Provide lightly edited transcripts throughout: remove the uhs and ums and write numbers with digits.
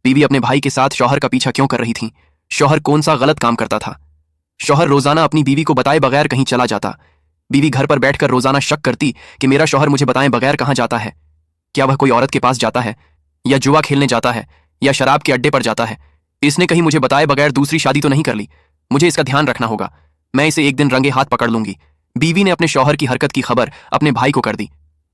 बीवी अपने भाई के साथ शौहर का पीछा क्यों कर रही थी? शौहर कौन सा गलत काम करता था? शौहर रोजाना अपनी बीवी को बताए बगैर कहीं चला जाता। बीवी घर पर बैठकर रोजाना शक करती कि मेरा शौहर मुझे बताए बगैर कहाँ जाता है। क्या वह कोई औरत के पास जाता है, या जुआ खेलने जाता है, या शराब के अड्डे पर जाता है? इसने कहीं मुझे बताए बगैर दूसरी शादी तो नहीं कर ली? मुझे इसका ध्यान रखना होगा। मैं इसे एक दिन रंगे हाथ पकड़ लूंगी। बीवी ने अपने शौहर की हरकत की खबर अपने भाई को कर दी।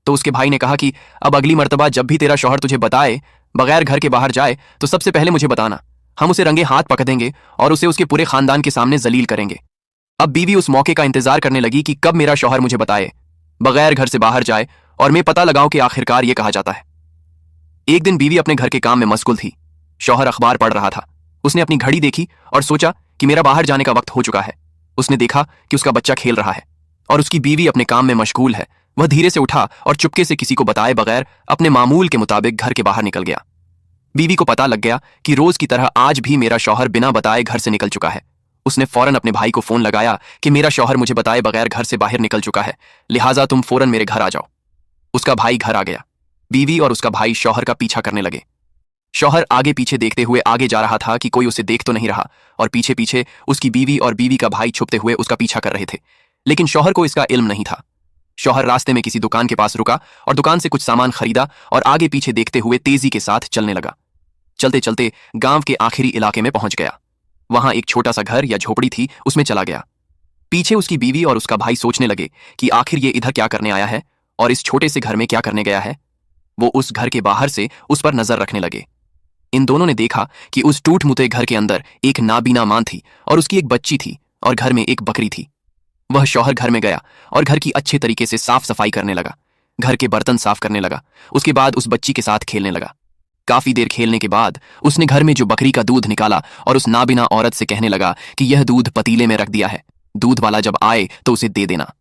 तो उसके भाई ने कहा कि अब अगली मर्तबा जब भी तेरा शौहर तुझे बताए बगैर घर के बाहर जाए तो सबसे पहले मुझे बताना। हम उसे रंगे हाथ पकड़ देंगे और उसे उसके पूरे खानदान के सामने जलील करेंगे। अब बीवी उस मौके का इंतजार करने लगी कि कब मेरा शौहर मुझे बताए, बगैर घर से बाहर जाए, और मैं पता लगाऊं कि आखिरकार ये कहा जाता है। एक दिन बीवी अपने घर के काम में मशगूल थी। शौहर अखबार पढ़ रहा था। उसने अपनी घड़ी देखी और सोचा कि मेरा बाहर जाने का वक्त हो चुका है। उसने देखा कि उसका बच्चा खेल रहा है और उसकी बीवी अपने काम में मशगूल है। वह धीरे से उठा और चुपके से किसी को बताए बगैर अपने मामूल के मुताबिक घर के बाहर निकल गया। बीवी को पता लग गया कि रोज की तरह आज भी मेरा शौहर बिना बताए घर से निकल चुका है। उसने फौरन अपने भाई को फोन लगाया कि मेरा शौहर मुझे बताए बगैर घर से बाहर निकल चुका है, लिहाजा तुम फौरन मेरे घर आ जाओ। उसका भाई घर आ गया। बीवी और उसका भाई शौहर का पीछा करने लगे। शौहर आगे पीछे देखते हुए आगे जा रहा था कि कोई उसे देख तो नहीं रहा, और पीछे पीछे उसकी बीवी और बीवी का भाई छुपते हुए उसका पीछा कर रहे थे। लेकिन शौहर को इसका इल्म नहीं था। शौहर रास्ते में किसी दुकान के पास रुका और दुकान से कुछ सामान खरीदा और आगे पीछे देखते हुए तेजी के साथ चलने लगा। चलते चलते गांव के आखिरी इलाके में पहुंच गया। वहां एक छोटा सा घर या झोपड़ी थी, उसमें चला गया। पीछे उसकी बीवी और उसका भाई सोचने लगे कि आखिर ये इधर क्या करने आया है और इस छोटे से घर में क्या करने गया है। वो उस घर के बाहर से उस पर नजर रखने लगे। इन दोनों ने देखा कि उस टूट-मुते घर के अंदर एक नाबीना मां थी और उसकी एक बच्ची थी और घर में एक बकरी थी। वह शौहर घर में गया और घर की अच्छे तरीके से साफ सफाई करने लगा। घर के बर्तन साफ करने लगा। उसके बाद उस बच्ची के साथ खेलने लगा। काफी देर खेलने के बाद उसने घर में जो बकरी का दूध निकाला और उस नाबिना औरत से कहने लगा कि यह दूध पतीले में रख दिया है, दूध वाला जब आए तो उसे दे देना।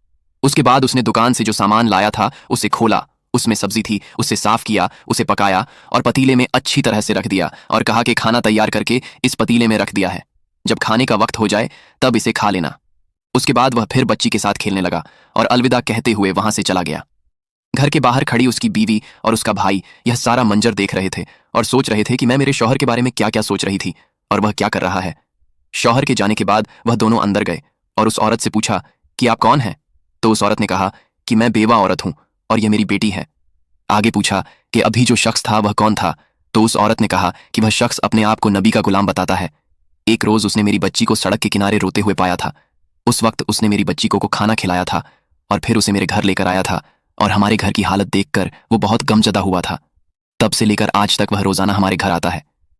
उसके बाद उसने दुकान से जो सामान लाया था उसे खोला। उसमें सब्जी थी, उसे साफ किया, उसे पकाया और पतीले में अच्छी तरह से रख दिया और कहा कि खाना तैयार करके इस पतीले में रख दिया है, जब खाने का वक्त हो जाए तब इसे खा लेना। उसके बाद वह फिर बच्ची के साथ खेलने लगा और अलविदा कहते हुए वहां से चला गया। घर के बाहर खड़ी उसकी बीवी और उसका भाई यह सारा मंजर देख रहे थे और सोच रहे थे कि मैं मेरे शौहर के बारे में क्या क्या सोच रही थी और वह क्या कर रहा है। शौहर के जाने के बाद वह दोनों अंदर गए और उस औरत से पूछा कि आप कौन हैं? तो उस औरत ने कहा कि मैं बेवा औरत हूं और यह मेरी बेटी है। आगे पूछा कि अभी जो शख्स था वह कौन था? तो उस औरत ने कहा कि वह शख्स अपने आप को नबी का गुलाम बताता है। एक रोज उसने मेरी बच्ची को सड़क के किनारे रोते हुए पाया था। उस वक्त उसने मेरी बच्ची को खाना खिलाया था और फिर उसे मेरे घर लेकर आया था और हमारे घर की हालत देखकर वो बहुत गमजदा हुआ था। तब से लेकर आज तक वह रोजाना हमारे घर आता है।